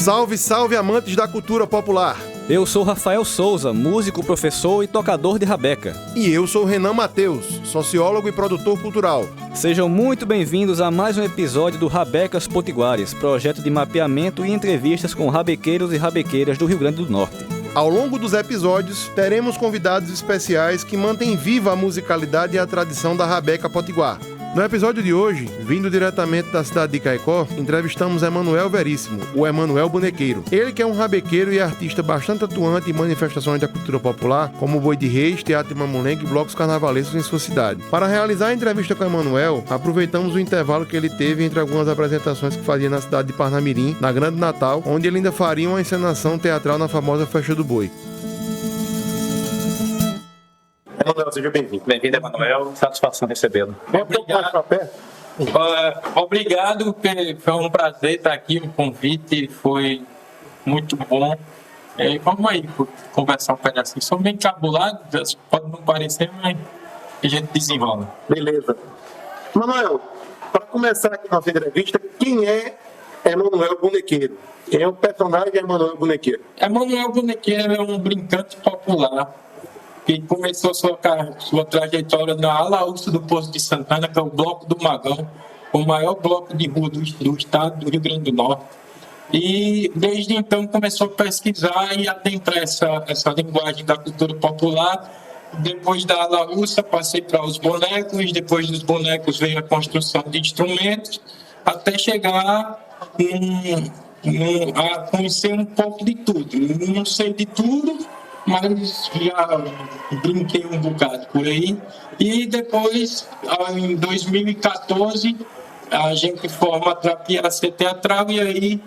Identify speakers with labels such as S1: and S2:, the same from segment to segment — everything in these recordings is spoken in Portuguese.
S1: Salve, salve, amantes da cultura popular!
S2: Eu sou Rafael Souza, músico, professor e tocador de rabeca.
S1: E eu sou Renan Mateus, sociólogo e produtor cultural.
S2: Sejam muito bem-vindos a mais um episódio do Rabecas Potiguares, projeto de mapeamento e entrevistas com rabequeiros e rabequeiras do Rio Grande do Norte.
S1: Ao longo dos episódios, teremos convidados especiais que mantêm viva a musicalidade e a tradição da rabeca potiguar. No episódio de hoje, vindo diretamente da cidade de Caicó, entrevistamos Emanuel Veríssimo, o Emanuel Bonequeiro. Ele que é um rabequeiro e artista bastante atuante em manifestações da cultura popular, como Boi de Reis, Teatro de Mamulengo e blocos carnavalescos em sua cidade. Para realizar a entrevista com Emanuel, aproveitamos o intervalo que ele teve entre algumas apresentações que fazia na cidade de Parnamirim, na Grande Natal, onde ele ainda faria uma encenação teatral na famosa Festa do Boi.
S3: Emanuel, seja bem-vindo.
S4: Bem-vindo, Emanuel. Satisfação recebê-lo.
S3: Obrigado, foi um prazer estar aqui, o convite foi muito bom. Vamos aí conversar um pedacinho. Sou bem cabulado, pode não parecer, mas a gente desenrola.
S4: Beleza.
S3: Emanuel, para começar aqui nossa entrevista, quem é Emanuel Bonequeiro? Quem é o personagem Emanuel Bonequeiro? Emanuel Bonequeiro é um brincante popular que começou sua trajetória na Alaúça do Poço de Santana, que é o Bloco do Magão, o maior bloco de rua do estado do Rio Grande do Norte. E desde então começou a pesquisar e adentrar essa linguagem da cultura popular. Depois da Alaúça passei para os bonecos, depois dos bonecos veio a construção de instrumentos, até chegar a conhecer um pouco de tudo. Não sei de tudo, mas já brinquei um bocado por aí. E depois, em 2014, a gente forma a Trapiaça Teatral e aí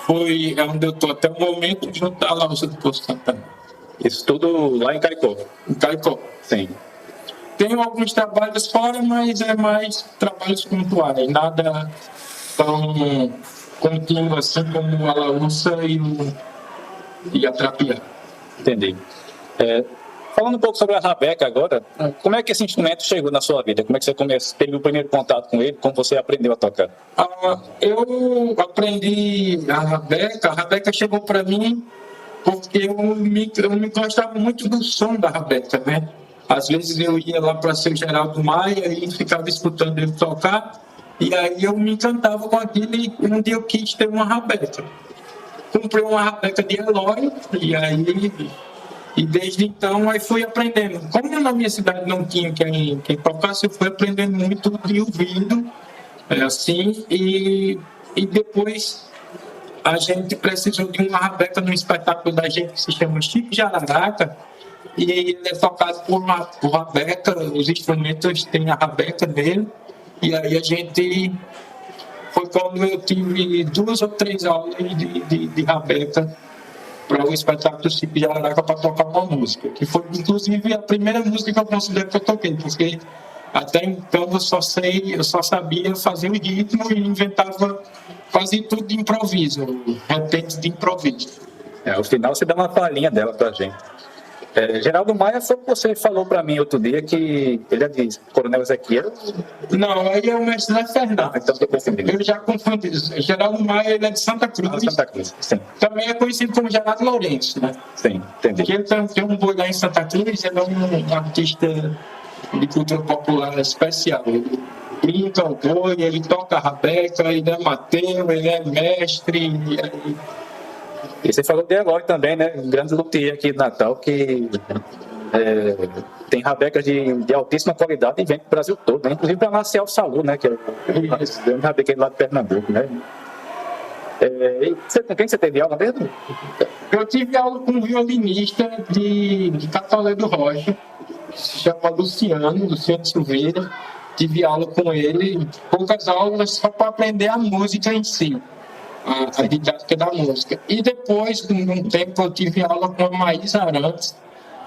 S3: foi onde eu estou até o momento, junto à Alaúça do Poço Santana.
S4: Isso tudo lá em Caicó?
S3: Em Caicó.
S4: Sim.
S3: Tenho alguns trabalhos fora, mas é mais trabalhos pontuais, nada tão contínuo assim como a Alaúça e a Trapiaça.
S4: Entendi. Falando um pouco sobre a rabeca agora, como é que esse instrumento chegou na sua vida? Como é que você teve o primeiro contato com ele? Como você aprendeu a tocar?
S3: Eu aprendi a rabeca chegou para mim porque eu me gostava muito do som da rabeca, né? Às vezes eu ia lá para Seu Geraldo Maia e ficava escutando ele tocar, e aí eu me encantava com aquilo e um dia eu quis ter uma rabeca. Comprei uma rabeca de Eloy e desde então aí fui aprendendo. Como na minha cidade não tinha quem tocasse, eu fui aprendendo muito de ouvido, assim, e depois a gente precisou de uma rabeca no espetáculo da gente que se chama Chico Jararaca, e ele é tocado por rabeca, os instrumentos têm a rabeca dele, e aí a gente... Foi quando eu tive 2 ou 3 aulas de rabeca para o espetáculo Chico Jararaca para tocar uma música, que foi inclusive a primeira música que eu considero que eu toquei, porque até então eu só sabia fazer o ritmo e inventava quase tudo de improviso, repente de improviso.
S4: Ao final você dá uma palhinha dela para a gente. Geraldo Maia foi o que você falou para mim outro dia, que ele é de Coronel Ezequiel.
S3: Não, aí é o mestre Zé Fernando.
S4: Então estou confundindo.
S3: Eu já confundi. Geraldo Maia, ele é de Santa Cruz.
S4: Santa Cruz, sim.
S3: Também é conhecido como Geraldo Lourenço, né?
S4: Sim, entendi.
S3: Porque ele tem um boi lá em Santa Cruz, ele é um artista de cultura popular especial. Ele brinca o boi, ele toca a rabeca, ele é Mateu, ele é mestre.
S4: E você falou de Eloy também, né? Um grande luthier aqui de Natal que tem rabecas de altíssima qualidade e vem para o Brasil todo, né? Inclusive para Marcial Salu, né? Que é um rabequeiro lá de Pernambuco, né? Com quem você teve aula mesmo?
S3: Eu tive aula com um violinista de Catolé do Rocha, se chama Luciano Silveira. Tive aula com ele, poucas aulas só para aprender a música em si. A didática da música. E depois, de um tempo, eu tive aula com a Maísa Arantes,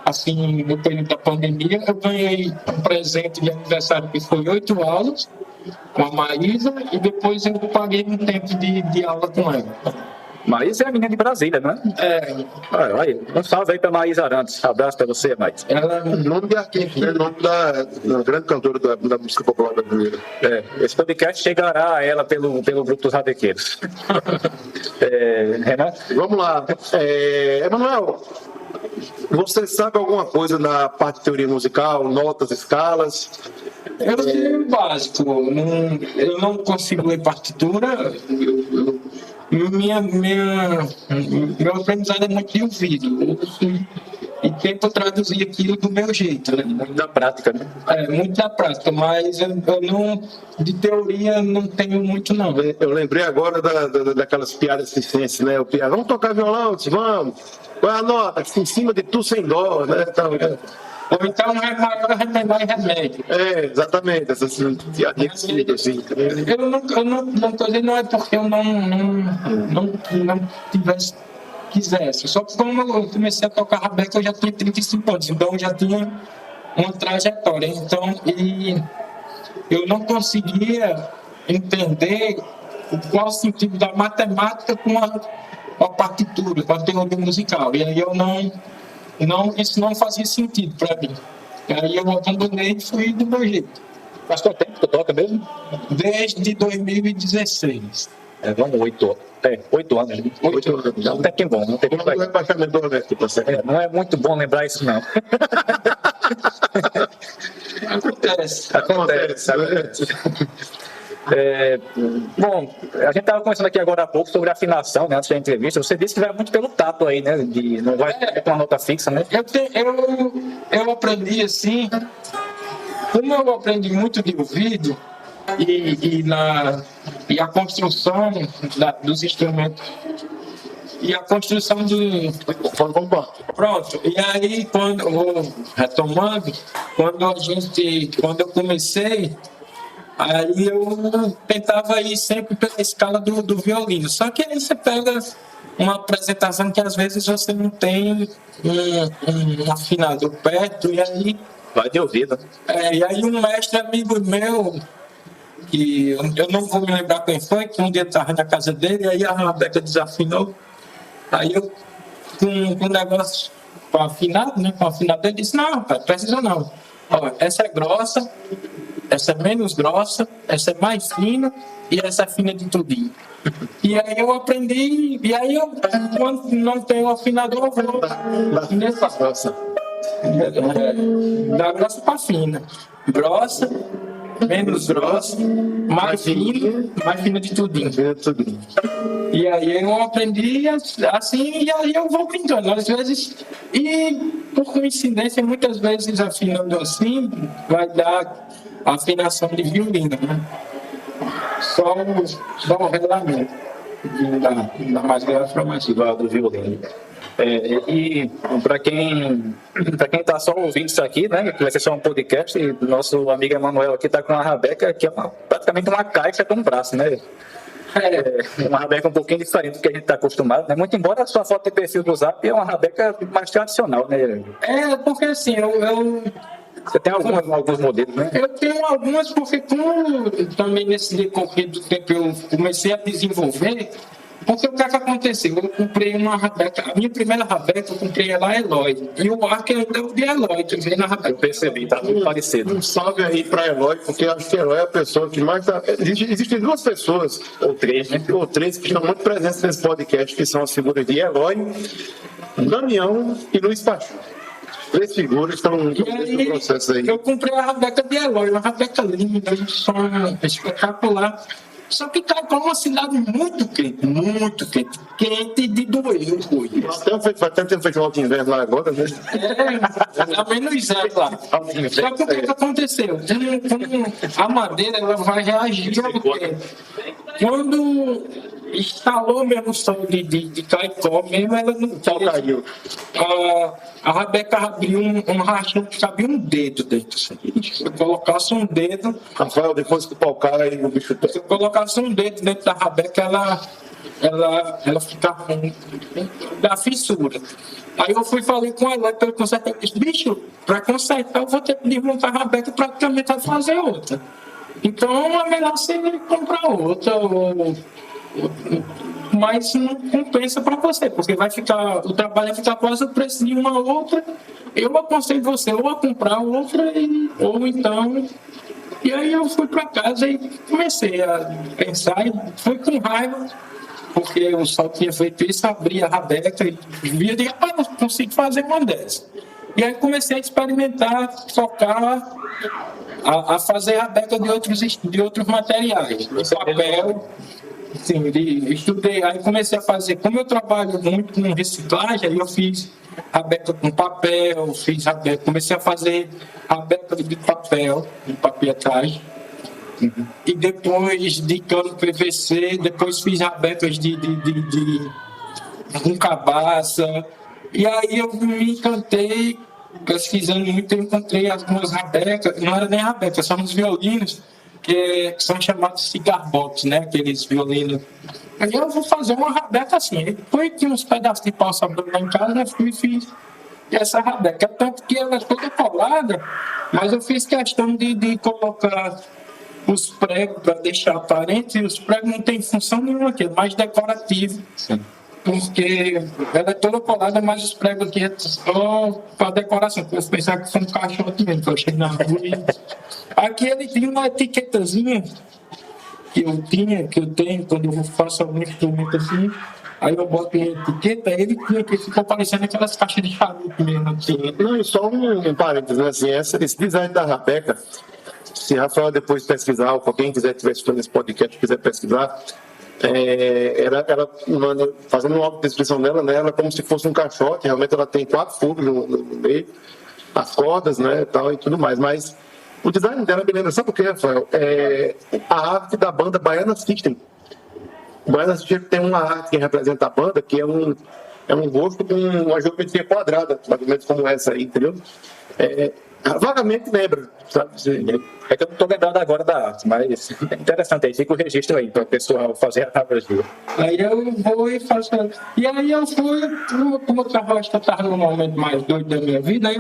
S3: assim, no período da pandemia. Eu ganhei um presente de aniversário que foi 8 aulas com a Maísa, e depois eu paguei um tempo de aula com ela.
S4: Maísa é a menina de Brasília, né? Olha, um salve aí pra Maísa Arantes. Abraço pra você, Maísa.
S3: Ela
S1: O nome de artista, né? O nome da grande cantora da música popular brasileira.
S4: Esse podcast chegará a ela pelo grupo dos rabequeiros. Renan?
S1: Vamos lá. Emanuel, você sabe alguma coisa na parte de teoria musical, notas, escalas?
S3: eu sei o básico, eu não consigo ler partitura. Meu aprendizado é muito de ouvido. E tento traduzir aquilo do meu jeito, né?
S4: Da prática, né?
S3: Muito da prática, mas eu não, de teoria não tenho muito, não.
S1: Eu lembrei agora daquelas piadas circenses, né? Vamos tocar violão? Eu disse, vamos. Qual é a nota? Em cima de tu sem dó, né?
S3: Ou então é maior remendar em remédio.
S1: Exatamente, essas piadinhas assim.
S3: Eu não estou dizendo, não é porque eu não quisesse. Só que como eu comecei a tocar rabeca, eu já tinha 35 anos, então eu já tinha uma trajetória. Então, eu não conseguia entender qual o sentido da matemática com a partitura, com a teoria musical. E aí isso não fazia sentido para mim. E aí eu abandonei e fui do meu jeito.
S4: Faz quanto tempo que tu toca mesmo?
S3: Desde 2016.
S4: Vamos, 8 anos. 8 anos.
S1: 8 anos.
S4: Não tem que bom, não tem que
S1: Quando o rebaixamento do Roberto, tá certo?
S4: Não é muito bom lembrar isso, não.
S3: Acontece.
S4: Bom, a gente estava conversando aqui agora há pouco sobre afinação, né, antes da entrevista. Você disse que vai muito pelo tato aí, né? Não vai com uma nota fixa, né?
S3: Eu aprendi assim, como eu aprendi muito de ouvido e a construção dos instrumentos e a construção de... Pronto, e aí retomando, quando eu comecei, aí eu tentava ir sempre pela escala do violino. Só que aí você pega uma apresentação que às vezes você não tem um afinador perto, e aí...
S4: Vai de ouvido.
S3: E aí um mestre amigo meu, que eu não vou me lembrar quem foi, que um dia estava na casa dele, e aí a rabeca desafinou. Aí eu, com o negócio com afinado, né? Com afinado, ele disse, não, rapaz, precisa não. Ó, essa é grossa, essa é menos grossa, essa é mais fina e essa é fina de tudinho. E aí eu aprendi, e aí eu, quando não tenho afinador, eu vou nessa grossa. Da grossa para fina. Grossa, menos grossa, mais fina de tudinho. E aí eu aprendi assim, e aí eu vou brincando. Às vezes, e por coincidência, muitas vezes afinando assim, vai dar afinação de violino, né? Só o regulamento da mais grave para mais do violino.
S4: E para quem está só ouvindo isso aqui, né, que vai ser só um podcast, nosso amigo Emanuel aqui está com uma rabeca que é praticamente uma caixa com um braço, né? Uma rabeca um pouquinho diferente do que a gente está acostumado, né? Muito embora a sua foto de perfil do Zap é uma rabeca mais tradicional, né?
S3: Porque assim,
S4: você tem alguns modelos, né?
S3: Eu tenho algumas porque como também nesse decorrer do tempo eu comecei a desenvolver. Porque o que aconteceu? Eu comprei uma rabeca, a minha primeira rabeca eu comprei ela Eloy. E o arco ainda é o de Eloy, também na rabeca.
S4: Eu percebi, tá muito parecido.
S1: Um salve aí para Eloy, porque eu acho que Eloy é a pessoa que mais tá... Existem duas pessoas, ou três, que estão muito presentes nesse podcast, que são as figuras de Eloy, Damião e Luiz Pachu. 3 figuras estão no processo aí.
S3: Eu comprei a rabeca de Eloy, uma rabeca linda, um som espetacular. Só que cai para uma cidade muito quente de doer.
S1: Até tem um festival de inverno lá agora, né?
S3: Também no inverno lá. Só que o que aconteceu? A madeira ela vai reagir ao tempo. Quando instalou mesmo o som de Caicó, mesmo ela não caiu. A rabeca abriu um rachão que cabia um dedo dentro. Se eu colocasse um dedo.
S1: Rafael, depois que o pau cai, o bicho tá.
S3: Se eu colocasse um dedo dentro da rabeca, ela ficava da fissura. Aí eu falei com ela para consertar. Eu disse, bicho, para consertar eu vou ter que desmontar a rabeca e praticamente vai fazer outra. Então é melhor você comprar outra ou mas não compensa para você, porque o trabalho vai ficar quase o preço de uma outra. Eu aconselho você ou a comprar outra, ou então... E aí eu fui para casa e comecei a pensar, e fui com raiva, porque eu só tinha feito isso, abri a rabeca e via de, rapaz, eu consigo fazer uma dessas. E aí comecei a experimentar, tocar, a fazer rabeca de outros materiais, de papel. Sim, estudei, aí comecei a fazer, como eu trabalho muito com reciclagem, aí eu fiz rabeca com papel, comecei a fazer rabeca de papel, de papietagem, e depois de cano PVC, depois fiz rabecas com cabaça, e aí eu me encantei, pesquisando muito, eu encontrei algumas rabecas, não era nem rabeca, são uns violinos, que são chamados cigar box, né? Aqueles violinos. Aí eu vou fazer uma rabeca assim. Foi que uns pedaços de pau sobrando lá em casa, eu fui e fiz essa rabeca. Tanto que ela é toda colada, mas eu fiz questão de colocar os pregos para deixar aparente, e os pregos não tem função nenhuma aqui, é mais decorativo. Sim. Porque ela é toda colada, mas os pregos aqui é só para decoração. Eu pensava que foi um caixote mesmo, que eu cheguei na rua e... Aqui ele tinha uma etiquetazinha que eu tenho, quando eu faço algum instrumento assim, aí eu boto em etiqueta, ele tinha que ficou parecendo aquelas caixas de charuto mesmo. Assim.
S1: Não, e só um parênteses, né? Assim, esse design da rabeca, se Rafael depois pesquisar, ou quem quiser estiver estudando esse podcast, quiser pesquisar, fazendo uma descrição dela, né, ela é como se fosse um caixote, realmente ela tem 4 furos no meio, as cordas, né, tal, e tudo mais, mas o design dela me lembra, sabe o que, Rafael? A arte da banda Baiana System. O Baiana System tem uma arte que representa a banda, que é um rosto com uma geometria quadrada, mais ou menos como essa aí, entendeu? Vagamente lembra, sabe?
S4: É que eu não estou lembrado agora da arte, mas é interessante aí, fica o registro aí para o pessoal fazer a tabela.
S3: Aí eu vou e faço. E aí eu fui, como eu estava no momento mais doido da minha vida, aí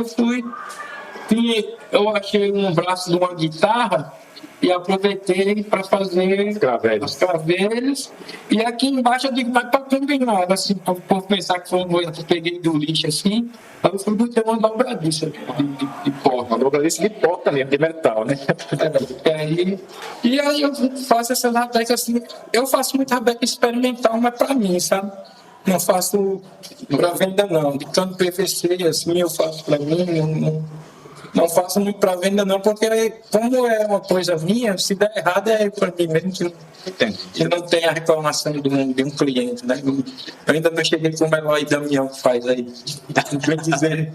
S3: eu achei um braço de uma guitarra e aproveitei para fazer os cravelhos. E aqui embaixo eu digo, mas para combinar, assim, por pensar que foi uma coisa que eu peguei do lixo assim, aí eu fui botar uma dobradiça de porta.
S4: Uma dobradiça de porta mesmo, de metal, né?
S3: E aí eu faço essa rabeca assim, eu faço muita rabeca experimental, mas para mim, sabe? Não faço para venda não, de cano PVC assim, eu faço para mim, não faço muito para venda não, porque como é uma coisa minha, se der errado é para mim mesmo que não tem a reclamação de um cliente, né? Eu ainda não cheguei com o Eloy Damião que faz aí, vem dizer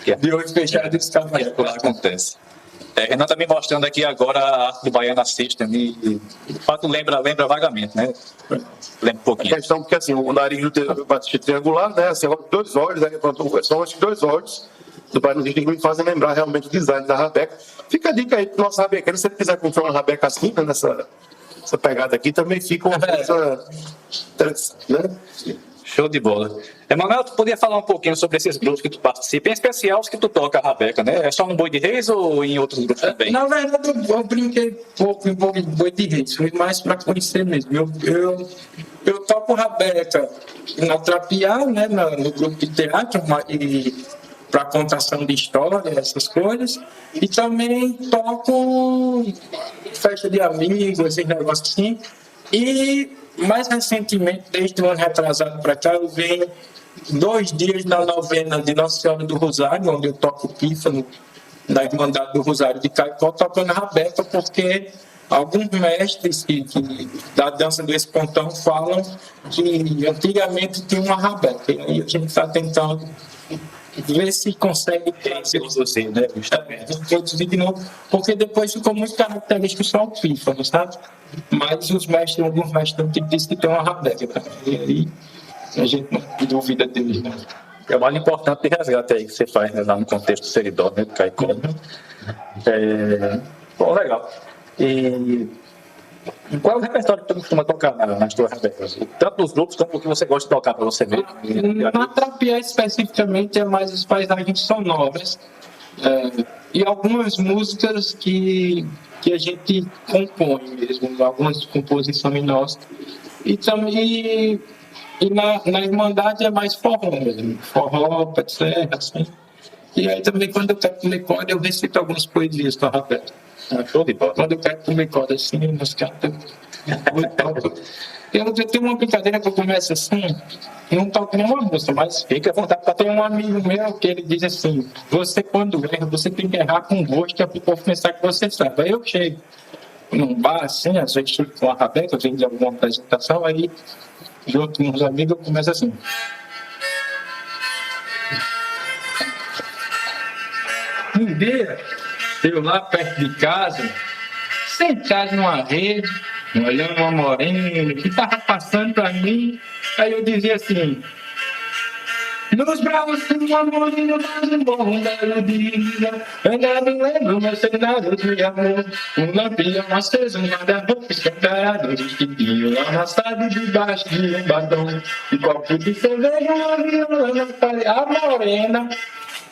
S3: de olho fechado esse caminho.
S4: Acontece. Renan está me mostrando aqui agora a arte do Baiana System e de fato lembra vagamente, né? Lembra um pouquinho.
S1: A questão porque assim, o nariz do batista triangular, né? Assim, 2 olhos, né? São acho que 2 olhos. Do Baiana System que me fazem lembrar realmente o design da rabeca. Fica a dica aí pro nosso rabequeiro, se ele quiser comprar uma rabeca assim, né, nessa pegada aqui, também fica uma coisa interessante, né?
S4: Show de bola. Emanuel, tu podia falar um pouquinho sobre esses grupos que tu participa, em especial os que tu toca a rabeca, né? É só no Boi de Reis ou em outros grupos também?
S3: Na verdade, eu brinquei pouco em Boi de Reis, foi mais para conhecer mesmo. Eu toco rabeca na Trapiá, né, no grupo de teatro, e para contação de história, essas coisas, e também toco festa de amigos, esses negócios assim, e mais recentemente, desde o ano retrasado para cá, eu venho 2 dias na novena de Nossa Senhora do Rosário, onde eu toco pífano na Irmandade do Rosário de Caicó, tocando rabeca, porque alguns mestres da dança do espontão falam que antigamente tinha uma rabeca, e aí a gente está tentando ver se consegue
S4: introduzir, né?
S3: Introduzir de novo, porque depois ficou muito característico só o pífano, sabe? Mas alguns mestres dizem que tem uma rabeca, tá? E aí a gente não duvida deles, né?
S4: É o mais importante de resgate aí que você faz, né, lá no contexto do Seridó, né, do Caicó. Bom, legal. E qual é o repertório que tu costuma tocar nas tuas rabecas? Tanto dos grupos como o que você gosta de tocar para você ver?
S3: Na Trapiá, especificamente, é mais as paisagens sonoras. E algumas músicas que a gente compõe mesmo, algumas composições nossas. E também na Irmandade é mais forró mesmo, forró, pé de serra, assim. E aí também quando eu quero comer corda, eu recito algumas poesias com a Roberta.
S4: Show de bola.
S3: Quando eu quero comer corda assim, nos cantos, eu tenho uma brincadeira que eu começo assim, eu não toco nenhuma música, mas
S4: Fica à vontade para
S3: tem um amigo meu que ele diz assim: você quando erra, você tem que errar com gosto, é para o povo pensar que você sabe. Aí eu chego num bar assim, às vezes chego com a Rabeca, eu venho de alguma apresentação, aí junto com uns amigos eu começo assim. Um dia, eu lá perto de casa, sentado numa rede, olhando uma morena que estava passando para mim, aí eu dizia assim: nos braços de uma morena mais um bom belo dia, ainda me lembro meu cenário de amor, um lampião aceso, um guarda-roupa escancarado, um vestidinho amassado debaixo de um batom, um copo de cerveja, uma viola, a morena.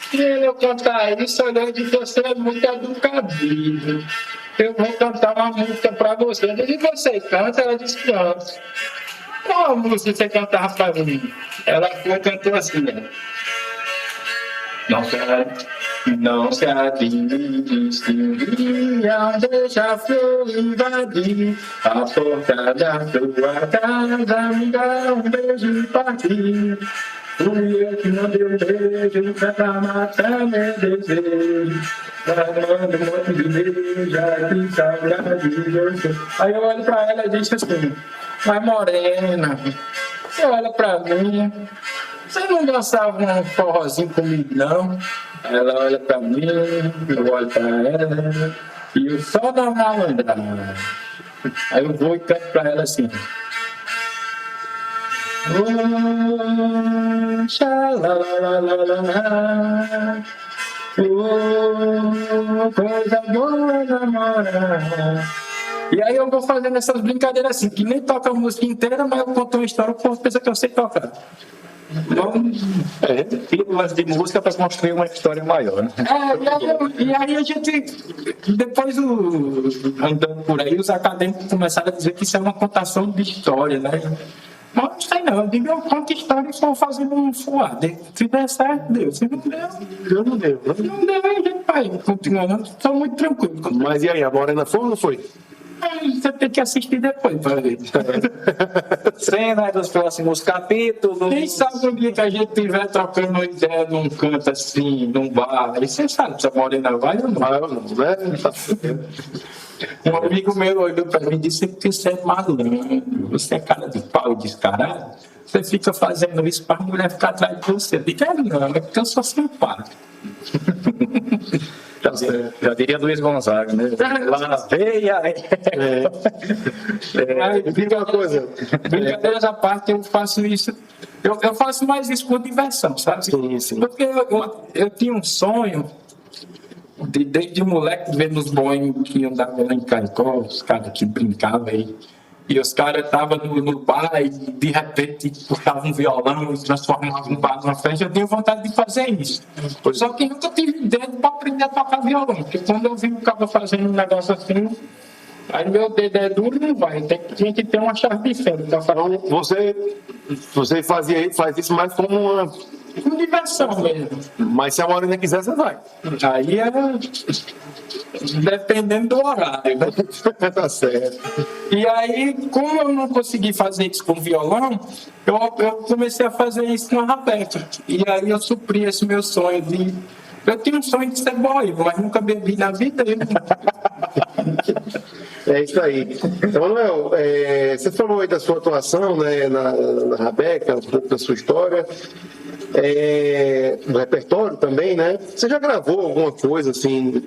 S3: Se eu cantar isso, olha que você é muito educado. Eu vou cantar uma música pra você. Eu disse: você canta? Ela disse: canta. Qual música você cantava pra mim? Ela cantou assim, né? Não se admire se um dia um beija-flor invadir a porta da tua casa, me dá um beijo e partir. Fui eu que mandei um beijo pra matar meu desejo. Manda um monte de beijo, que saudade de você. Aí eu olho pra ela e disse assim: mas morena, você olha pra mim, você não dançava um forrozinho comigo não? Ela olha pra mim, eu olho pra ela, e eu só na malandragem. Aí eu vou e canto pra ela assim: oh, xalalalala, oh, coisa boa namorar. E aí eu vou fazendo essas brincadeiras assim, que nem toca a música inteira, mas eu conto uma história, o povo pensa que eu sei tocar. Então,
S4: pílulas de música para construir uma história maior, né?
S3: E aí a gente, depois andando por aí, os acadêmicos começaram a dizer que isso é uma contação de história, né? Mas não sei não, eu digo: eu conto história e só fazendo um fuado. Se der certo, deu. Se não deu,
S1: Não deu, né?
S3: não deu, a gente vai continuando. Estou muito tranquilo.
S1: Mas e aí, a morena foi ou não foi?
S3: Você tem que assistir depois para ver.
S4: Cenas dos próximos capítulos.
S3: Quem sabe um dia que a gente estiver trocando uma ideia num canto assim, num bar, aí você sabe se a morena vai ou não.
S1: Vai ou não, né?
S3: Um amigo meu olhou para mim e disse que você é malandro, você é cara de pau descarado, você fica fazendo isso para a mulher ficar atrás de você. Eu digo: não, é porque eu sou simpático.
S4: Já diria Luiz Gonzaga, né? Lá veia.
S1: Diga uma coisa.
S3: Brincadeiras à parte, eu faço isso. Eu faço mais isso por diversão, sabe?
S1: Sim.
S3: Porque eu tinha um sonho, desde moleque, vendo os boêmios que andavam lá em Caicó, os caras que brincavam aí. E os caras estavam no bar e de repente tocavam um violão e transformavam um bar numa festa. Eu tenho vontade de fazer isso. Só que nunca tive dedo para aprender a tocar violão. Porque quando eu vi o cara fazendo um negócio assim, aí meu dedo é duro e não vai. Tinha que ter uma chave de fenda.
S1: Então, você faz isso mais como uma...
S3: Com diversão mesmo.
S1: Mas se a morena quiser, você vai.
S3: Aí é dependendo do horário. Né?
S1: Tá certo.
S3: E aí, como eu não consegui fazer isso com violão, eu comecei a fazer isso na Rabeca. E aí eu supri esse meu sonho de... Eu tinha um sonho de ser boêmio, mas nunca bebi na vida.
S1: É isso aí. Então, Manuel, você falou aí da sua atuação, né, na Rabeca, um pouco da sua história. No repertório também, né? Você já gravou alguma coisa assim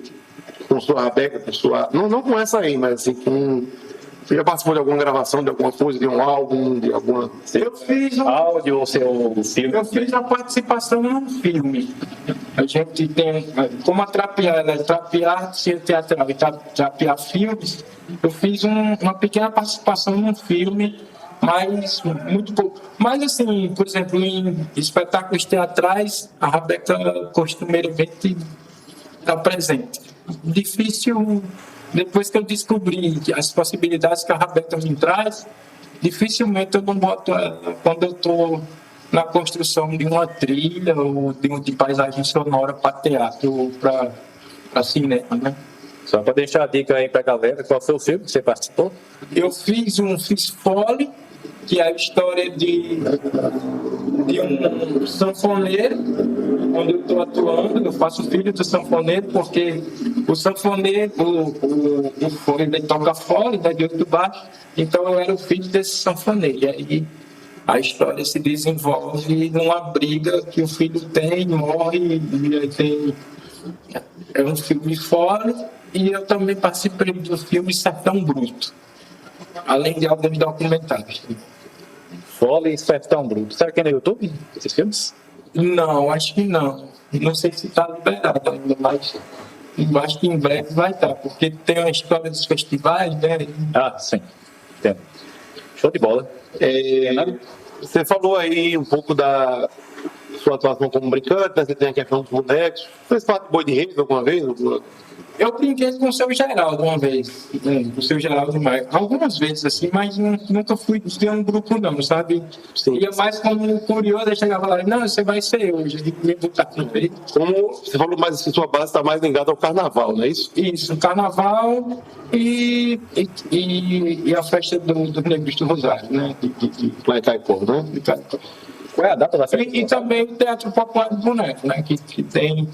S1: com sua Rabeca, com sua... Não com essa aí, mas assim com... Você já participou de alguma gravação, de alguma coisa, de um álbum, de alguma...
S3: Eu fiz
S4: áudio ou seu filme?
S3: Eu fiz a participação num filme. A gente tem, como a Trapear, né? Trapear teatral e Trapear filmes, eu fiz uma pequena participação num filme, mas muito pouco. Mas assim, por exemplo, em espetáculos teatrais, a Rabeca costumeiramente estar presente. Difícil, depois que eu descobri as possibilidades que a Rabeca me traz, dificilmente eu não boto ela quando eu estou na construção de uma trilha ou de paisagem sonora para teatro ou para cinema, né?
S4: Só para deixar a dica aí para a galera, qual foi o filme que você participou?
S3: Eu fiz Fole, que é a história de um sanfoneiro, onde eu estou atuando. Eu faço filho do sanfoneiro, porque o sanfoneiro, o fole, ele toca fole, né, de outro baixo, então eu era o filho desse sanfoneiro. E aí a história se desenvolve numa briga que o filho tem, morre, e aí tem... É um filme fole, e eu também participei do filme Sertão Bruto, além de alguns documentários.
S4: Fole e Sertão Bruto. Será que é no YouTube, esses filmes?
S3: Não, acho que não. Não sei se está liberado ainda, mas eu acho que em breve vai estar, porque tem uma história dos festivais, né?
S4: Ah, sim. Entendo. Show de bola.
S1: Você falou aí um pouco da sua atuação como brincante, né? Você tem a questão dos bonecos. Fez parte do Boi de Reis alguma vez?
S3: Eu brinquei com o seu Geraldo uma vez, com o seu Geraldo Maia, algumas vezes assim, mas nunca fui de um grupo não, sabe?
S1: Sim.
S3: Ia mais como curioso, aí chegava lá, não, você vai ser hoje, de me botar no peito.
S1: Como você falou, mas sua base está mais ligada ao carnaval, não é isso?
S3: Isso, carnaval e a festa dos Negros do Rosário, né?
S1: Lá em Caicó, né?
S3: De Caicó.
S4: Qual é a data da festa?
S3: E também o Teatro Popular do Boneco, né? Que tem...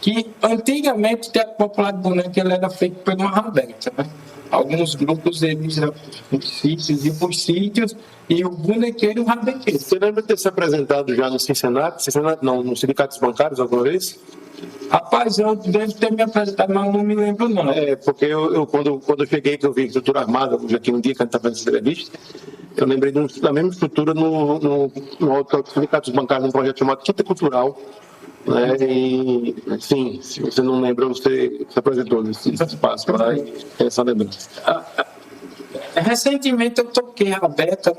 S3: Que antigamente o Teatro Popular do Boneco ele era feito por uma Rabeca, né? Alguns grupos eles iam para os sítios e o bonequeiro e o rabequeiro.
S1: Você lembra de ter se apresentado já no Cincinnati? Não, no Sindicatos Bancários alguma vez?
S3: Rapaz, eu devo ter me apresentado, mas não me lembro não.
S1: Porque eu quando eu cheguei, que eu vi estrutura armada, já aqui um dia que a gente estava fazendo entrevista, eu lembrei da mesma estrutura no Sindicatos Bancários, num projeto chamado Quinta Cultural, né? E, sim, se você não lembra, você se apresentou nesse espaço lá e essa lembrança.
S3: Recentemente eu toquei a Rabeca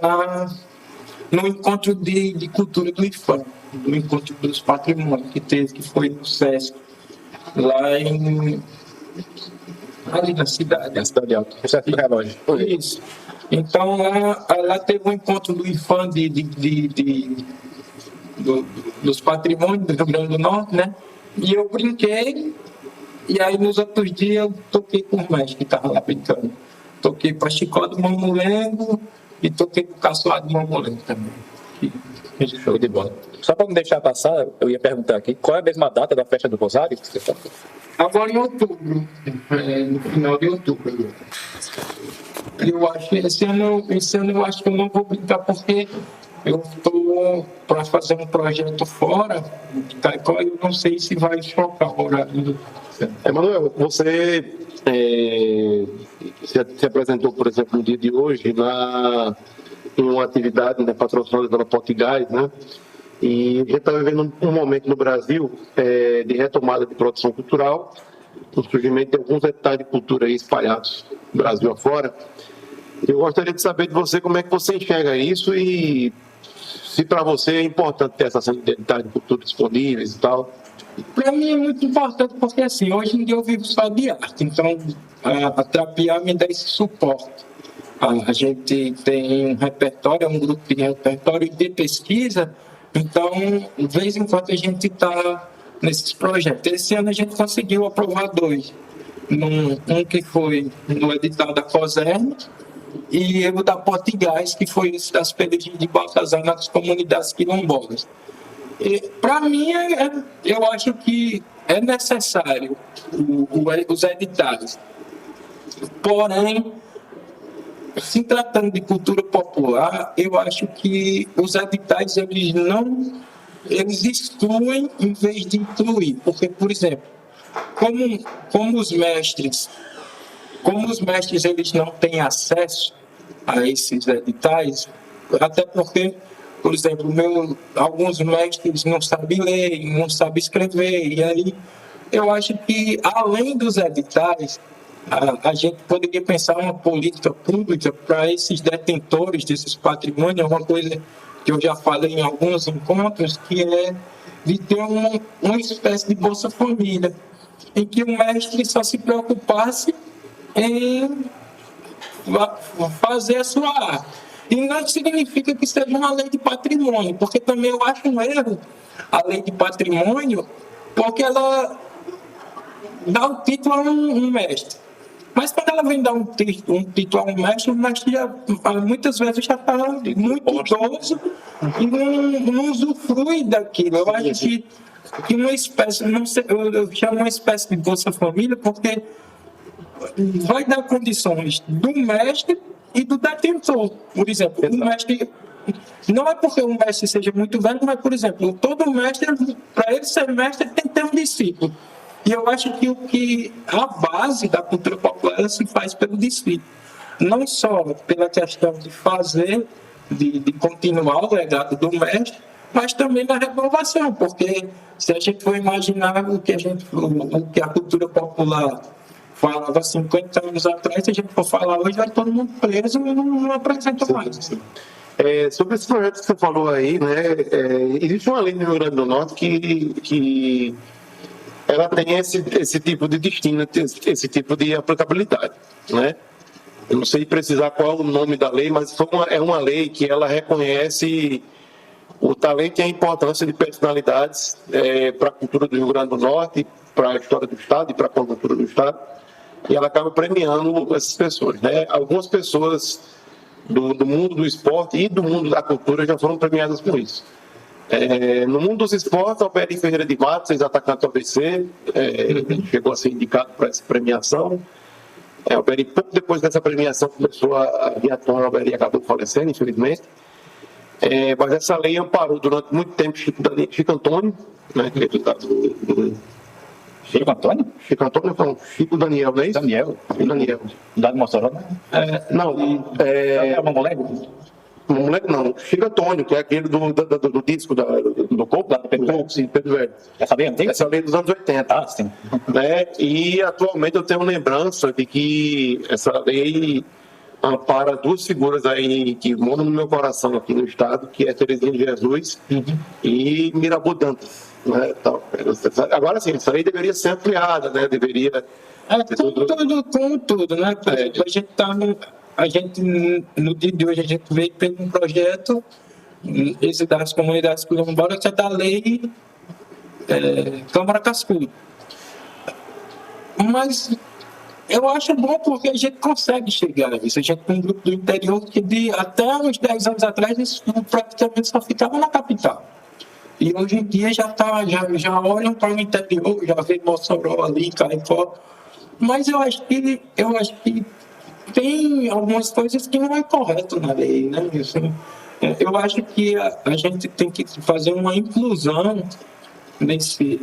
S3: no encontro de cultura do IFAM, no encontro dos patrimônios que teve, que foi no SESC, ali na cidade.
S4: Na cidade alta. Esse do relógio.
S3: Isso. Então lá teve um encontro do IFAM dos patrimônios do Rio Grande do Norte, né? E eu brinquei, e aí nos outros dias eu toquei com o mestre que estava lá brincando. Toquei para Chicó do Mamulengo e toquei para o Caçoado do Mamulengo também.
S4: Show de bola. Só para não deixar passar, eu ia perguntar aqui, qual é a mesma data da festa do Rosário?
S3: Agora em outubro, no final de outubro. Eu acho que esse ano eu acho que eu não vou brincar porque eu estou para fazer um projeto fora de Caicó e eu não sei se vai chocar o horário.
S1: Emanuel, você se apresentou, por exemplo, no dia de hoje em uma atividade, né, patrocinada pela Potigás, né? E a gente está vivendo um momento no Brasil de retomada de produção cultural, o surgimento de alguns editais de cultura aí espalhados no Brasil afora. Eu gostaria de saber de você como é que você enxerga isso e se para você é importante ter essas editais de cultura disponíveis e tal.
S3: Para mim é muito importante porque assim, hoje em dia eu vivo só de arte, então a Trapiá me dá esse suporte. A gente tem um repertório, um grupo de repertório de pesquisa, então de vez em quando a gente está nesses projetos. Esse ano a gente conseguiu aprovar 2. Um que foi no edital da COSERN e o da Potigás, que foi esse das pedras de Baltazar nas comunidades quilombolas. Para mim, eu acho que é necessário os editais. Porém, se tratando de cultura popular, eu acho que os editais eles excluem em vez de incluir. Porque, por exemplo, como os mestres eles não têm acesso a esses editais, até porque, por exemplo, alguns mestres não sabem ler, não sabem escrever, e aí eu acho que, além dos editais, a gente poderia pensar uma política pública para esses detentores desses patrimônios, uma coisa que eu já falei em alguns encontros, que é de ter uma espécie de Bolsa Família, em que o mestre só se preocupasse em fazer a sua arte. E não significa que seja uma lei de patrimônio, porque também eu acho um erro a lei de patrimônio, porque ela dá o título a um mestre. Mas quando ela vem dar um título a um mestre, o mestre já, muitas vezes já está muito idoso e não usufrui daquilo. Eu acho que uma espécie, não sei, eu chamo uma espécie de Bolsa Família, porque vai dar condições do mestre e do detentor. Por exemplo, o mestre, não é porque o mestre seja muito velho, mas, por exemplo, todo mestre, para ele ser mestre, ele tem que ter um discípulo. E eu acho que a base da cultura popular se faz pelo discípulo. Não só pela questão de fazer, de continuar o legado do mestre, mas também na renovação, porque se a gente for imaginar o que a cultura popular falava 50 anos atrás, se a gente for falar hoje, vai todo mundo preso e não apresenta mais.
S1: Sobre esse projeto que você falou aí, né, existe uma lei no Rio Grande do Norte que ela tem esse tipo de destino, esse tipo de aplicabilidade, né? Eu não sei precisar qual é o nome da lei, mas é uma lei que ela reconhece o talento e a importância de personalidades para a cultura do Rio Grande do Norte, para a história do Estado e para a conjuntura do Estado, e ela acaba premiando essas pessoas, né? Algumas pessoas do mundo do esporte e do mundo da cultura já foram premiadas com isso. No mundo dos esportes, Alberi Ferreira de Matos, ex-atacante do ABC, chegou a ser indicado para essa premiação. Alberi, pouco depois dessa premiação, começou a vir à tona, Alberi acabou falecendo, infelizmente. Mas essa lei amparou durante muito tempo Chico Antônio, né, que é deputado
S4: Chico Antônio?
S1: Chico Antônio, não, Chico Daniel, não é isso?
S4: Daniel.
S1: Daniel.
S4: Lá de Mossoró, né?
S1: Não,
S4: Mamolego?
S1: moleque não, Chico Antônio, que é aquele do disco do Coco, lá do Pedro Velho.
S4: Essa lei é antiga?
S1: Essa lei dos anos 80.
S4: Ah, sim.
S1: Né? E atualmente eu tenho lembrança de que essa lei ampara duas figuras aí que moram no meu coração aqui no estado, que é Terezinha de Jesus e Mirabu Dantas. Né? Então, agora sim, essa lei deveria ser ampliada, né? Deveria...
S3: Tudo, né? Por exemplo, a gente, no dia de hoje, a gente veio pelo um projeto, esse das comunidades quilombolas, que é da lei Câmara Cascudo. Mas eu acho bom porque a gente consegue chegar a isso. A gente tem um grupo do interior que até uns 10 anos atrás isso praticamente só ficava na capital. E hoje em dia já olham para o interior, já vê Mossoró ali, Caicó. Mas eu acho que tem algumas coisas que não é correto na lei, né? Assim, eu acho que a gente tem que fazer uma inclusão nesse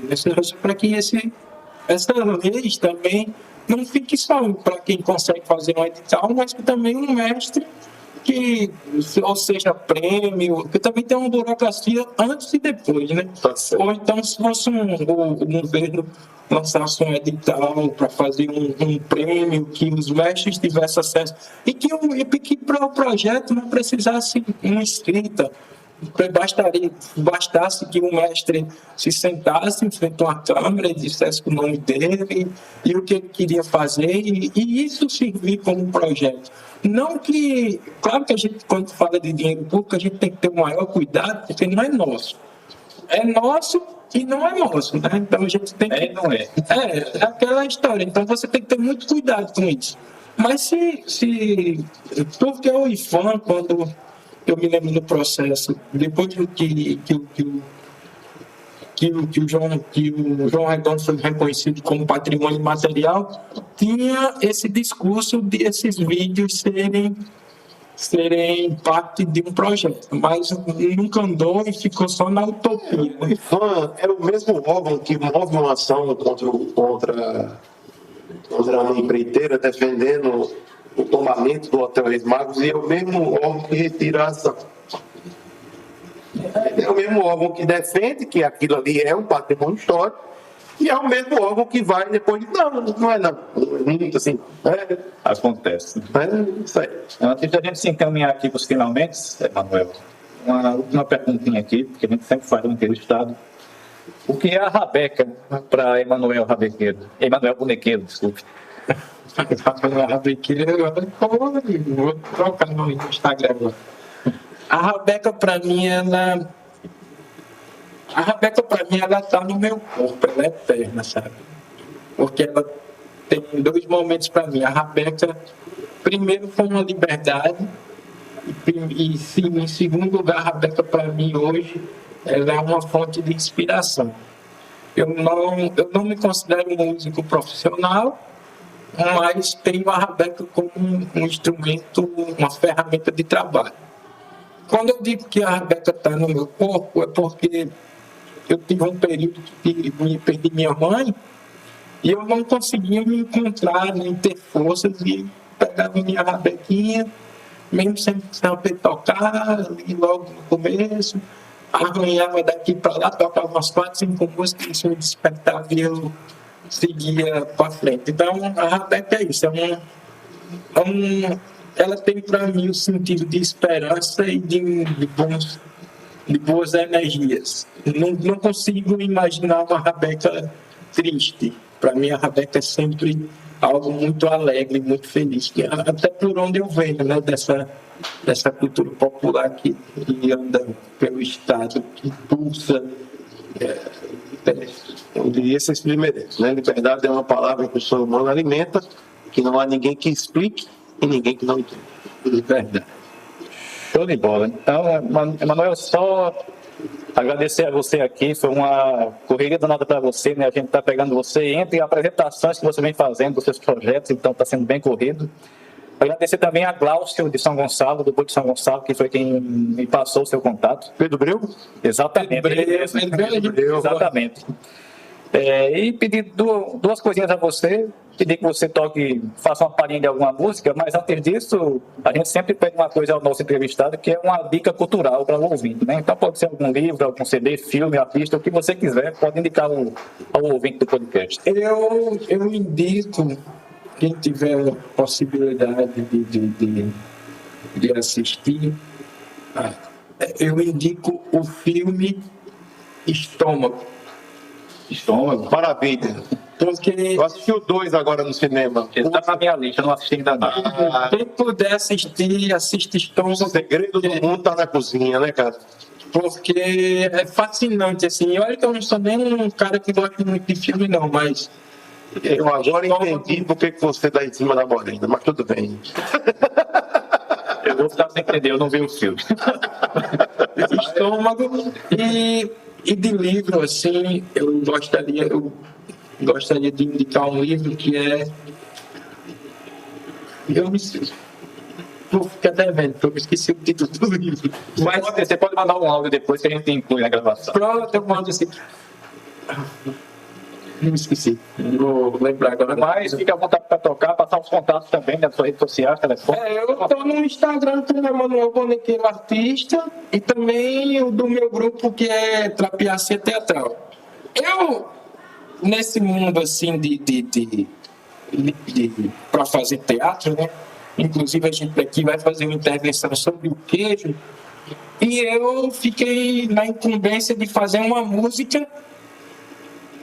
S3: para que essa lei também não fique só para quem consegue fazer um edital, mas que também um mestre que, ou seja, prêmio, porque também tem uma burocracia antes e depois, né? Ou então, se fosse o governo lançasse um edital para fazer um prêmio, que os mestres tivessem acesso, e que para o projeto não precisasse uma escrita, bastasse que o mestre se sentasse em frente a uma câmera e dissesse o nome dele e o que ele queria fazer, e isso servir como projeto. Não que, claro que a gente, quando fala de dinheiro público, a gente tem que ter o maior cuidado, porque não é nosso. É nosso e não é nosso, né? Então a gente tem que...
S4: não é.
S3: É aquela história. Então você tem que ter muito cuidado com isso. Mas porque o IFAM, quando eu me lembro do processo, depois que o João Redondo foi reconhecido como patrimônio material, tinha esse discurso de esses vídeos serem parte de um projeto, mas nunca andou e ficou só na utopia.
S1: O IFAM é o mesmo órgão que move uma ação contra uma empreiteira defendendo o tombamento do Hotel Reis Magos, e é o mesmo órgão que retira a ação. É o mesmo órgão que defende que aquilo ali é um patrimônio histórico, e é o mesmo órgão que vai depois de não é muito assim.
S4: Acontece.
S1: Isso aí.
S4: Antes da gente se encaminhar aqui para os finalmente, Manuel, uma última perguntinha aqui, porque a gente sempre faz um entrevistado. O que é a rabeca para Emanuel Rabequeiro? Emanuel Bonequeiro, desculpe.
S3: A rabequeira, agora vou trocar no Instagram agora. A rabeca para mim, ela tá no meu corpo, ela é eterna, sabe? Porque ela tem dois momentos para mim. A rabeca, primeiro, foi uma liberdade, e em segundo lugar, a rabeca para mim hoje, ela é uma fonte de inspiração. Eu não me considero músico profissional, mas tenho a rabeca como um instrumento, uma ferramenta de trabalho. Quando eu digo que a rabeca está no meu corpo, é porque eu tive um período que perdi minha mãe e eu não conseguia me encontrar, nem ter forças, e pegava minha rabequinha, mesmo sem saber tocar, e logo no começo, arranhava daqui para lá, tocava umas 4, 5 músicas, isso me despertava e eu seguia para frente. Então, a rabeca é isso, ela tem para mim o sentido de esperança e de boas energias. Não consigo imaginar uma rabeca triste. Para mim, a rabeca é sempre algo muito alegre, muito feliz. Até por onde eu venho, né? Dessa cultura popular que anda pelo Estado, que pulsa.
S5: Eu diria esses primeiros, né? Liberdade é uma palavra que o ser humano alimenta, que não há ninguém que explique e ninguém que não entenda.
S3: Liberdade.
S4: Show de bola. Então, Emanuel, só agradecer a você aqui, foi uma correria danada para você, né? A gente está pegando você entre apresentações que você vem fazendo dos seus projetos, então está sendo bem corrido. Agradecer também a Glaucio de São Gonçalo, do Boi de São Gonçalo, que foi quem me passou o seu contato.
S5: Pedro Breu?
S4: Exatamente.
S3: Pedro Breu.
S4: Exatamente. E pedir duas coisinhas a você, pedir que você faça uma palhinha de alguma música, mas antes disso, a gente sempre pede uma coisa ao nosso entrevistado, que é uma dica cultural para o ouvinte, né? Então pode ser algum livro, algum CD, filme, artista, o que você quiser, pode indicar ao ouvinte do podcast.
S3: Eu indico, quem tiver a possibilidade de assistir, eu indico o filme Estômago.
S5: Maravilha.
S3: Porque
S5: Eu assisti o 2 agora no cinema.
S4: Ele está na minha lista, eu não assisti ainda não.
S3: quem puder assistir, assiste
S5: O
S3: Estômago.
S5: segredo do mundo tá na cozinha, né, cara?
S3: Porque é fascinante, assim. Olha que eu não sou nem um cara que gosta muito de filme, não, mas
S5: Eu agora entendi por que você dá em cima da morena, mas tudo bem.
S4: Eu vou ficar sem entender, eu não vi o filme.
S3: Estômago e de livro, assim, eu gostaria de indicar um livro que é... Vou ficar devendo, porque eu esqueci o título do livro.
S4: Mas você pode mandar um áudio depois que a gente inclui na gravação.
S3: Pronto, eu mando assim. Não esqueci. Vou lembrar agora.
S4: Mas fica à vontade para tocar, passar os contatos também nas suas redes sociais, telefone.
S3: Eu estou no Instagram como Emanuel Bonequeiro Artista e também o do meu grupo que é Trapiacia Teatral. Eu, nesse mundo assim para fazer teatro, né? Inclusive a gente aqui vai fazer uma intervenção sobre o queijo e eu fiquei na incumbência de fazer uma música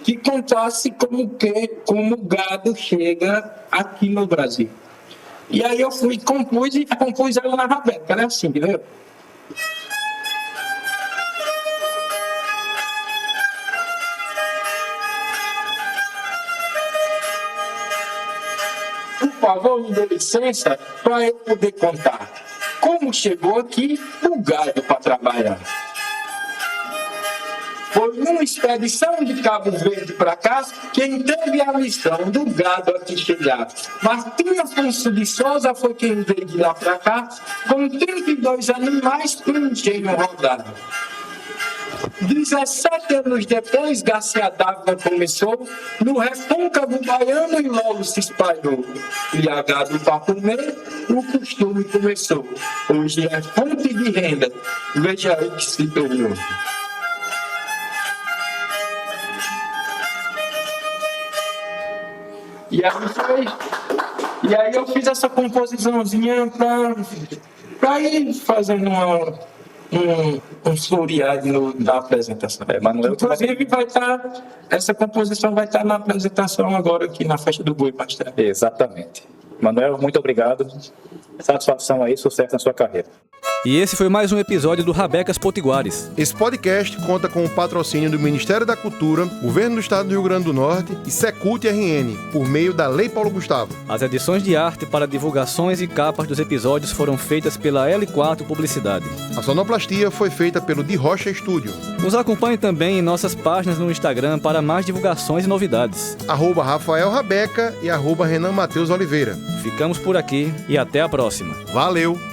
S3: que contasse como o gado chega aqui no Brasil. E aí eu compus ela na rabeca, ela é assim, entendeu? Por favor, me dê licença para eu poder contar como chegou aqui o gado para trabalhar. Foi numa expedição de Cabo Verde para cá quem teve a missão do gado aqui chegar. Martim Afonso de Souza foi quem veio de lá para cá com 32 animais para um engenho rodar. 17 anos depois, Garcia Dávila começou no recôncavo baiano e logo se espalhou. E a gado para comer, o costume começou. Hoje é fonte de renda. Veja aí que se tornou. E aí eu fiz essa composiçãozinha para ir fazendo um floreado da apresentação.
S4: Manuel,
S3: Inclusive, essa composição vai estar na apresentação agora aqui na Festa do Boi Pastel.
S4: Exatamente. Manuel, muito obrigado. Satisfação aí, sucesso na sua carreira.
S2: E esse foi mais um episódio do Rabecas Potiguares.
S1: Esse podcast conta com o patrocínio do Ministério da Cultura, Governo do Estado do Rio Grande do Norte e Secult RN, por meio da Lei Paulo Gustavo.
S2: As edições de arte para divulgações e capas dos episódios foram feitas pela L4 Publicidade.
S1: A sonoplastia foi feita pelo De Rocha Estúdio.
S2: Nos acompanhe também em nossas páginas no Instagram para mais divulgações e novidades.
S1: @Rafael Rabeca e @Renan Matheus Oliveira.
S2: Ficamos por aqui e até a próxima.
S1: Valeu!